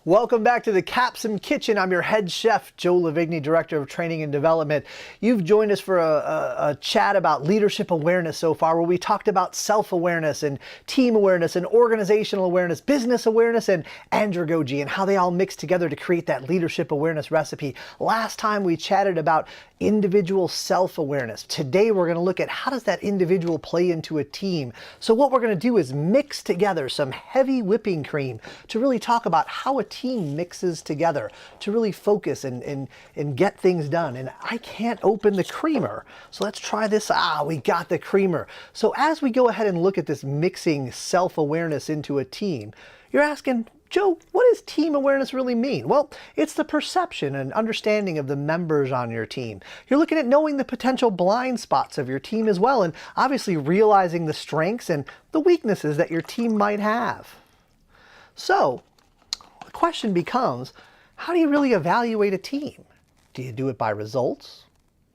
Welcome back to the Capsim Kitchen. I'm your head chef, Joe LiVigni, Director of Training and Development. You've joined us for a chat about leadership awareness so far, where we talked about self-awareness and team awareness and organizational awareness, business awareness, and andragogy, and how they all mix together to create that leadership awareness recipe. Last time we chatted about individual self-awareness. Today we're going to look at how does that individual play into a team. So what we're going to do is mix together some heavy whipping cream to really talk about how a team mixes together to really focus and get things done. And I can't open the creamer, so let's try this. We got the creamer. So as we go ahead and look at this mixing self-awareness into a team, you're asking, Joe, what does team awareness really mean? Well, it's the perception and understanding of the members on your team. You're looking at knowing the potential blind spots of your team as well, and obviously realizing the strengths and the weaknesses that your team might have. So the question becomes, how do you really evaluate a team? Do you do it by results?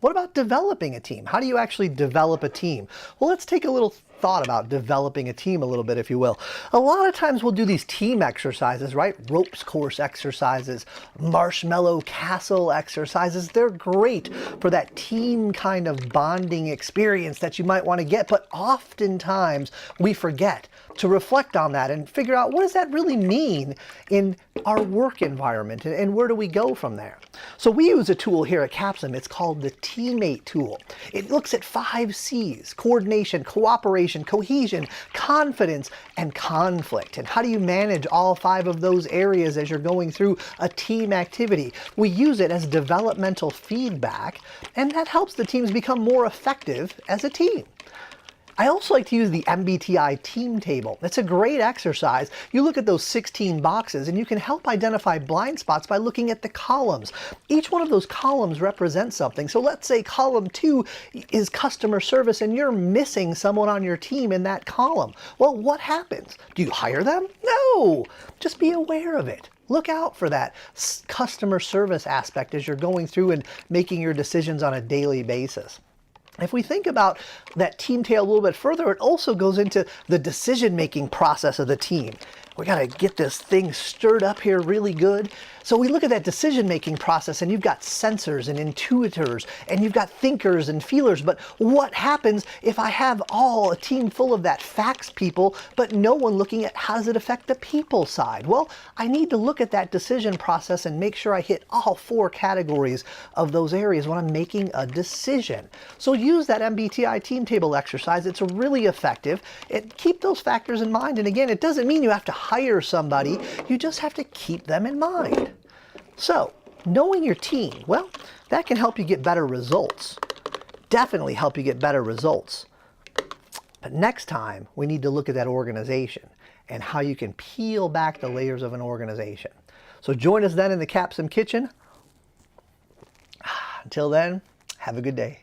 What about developing a team? How do you actually develop a team? Well, let's take a little thought about developing a team a little bit, if you will. A lot of times we'll do these team exercises, right? Ropes course exercises, marshmallow castle exercises. They're great for that team kind of bonding experience that you might want to get, but oftentimes we forget to reflect on that and figure out, what does that really mean in our work environment, and where do we go from there? So we use a tool here at Capsim. It's called the Teammate tool. It looks at 5 C's: coordination, cooperation, cohesion, confidence, and conflict. And how do you manage all 5 of those areas as you're going through a team activity? We use it as developmental feedback, and that helps the teams become more effective as a team. I also like to use the MBTI team table. It's a great exercise. You look at those 16 boxes and you can help identify blind spots by looking at the columns. Each one of those columns represents something. So let's say column 2 is customer service and you're missing someone on your team in that column. Well, what happens? Do you hire them? No! Just be aware of it. Look out for that customer service aspect as you're going through and making your decisions on a daily basis. If we think about that team tail a little bit further, it also goes into the decision-making process of the team. We got to get this thing stirred up here really good. So we look at that decision-making process, and you've got sensors and intuitors, and you've got thinkers and feelers. But what happens if I have a team full of that facts people, but no one looking at how does it affect the people side? Well, I need to look at that decision process and make sure I hit all 4 categories of those areas when I'm making a decision. So use that MBTI team table exercise. It's really effective. Keep those factors in mind. And again, it doesn't mean you have to hire somebody. You just have to keep them in mind. So, knowing your team, well, that can help you get better results. Definitely help you get better results. But next time, we need to look at that organization and how you can peel back the layers of an organization. So join us then in the Capsim Kitchen. Until then, have a good day.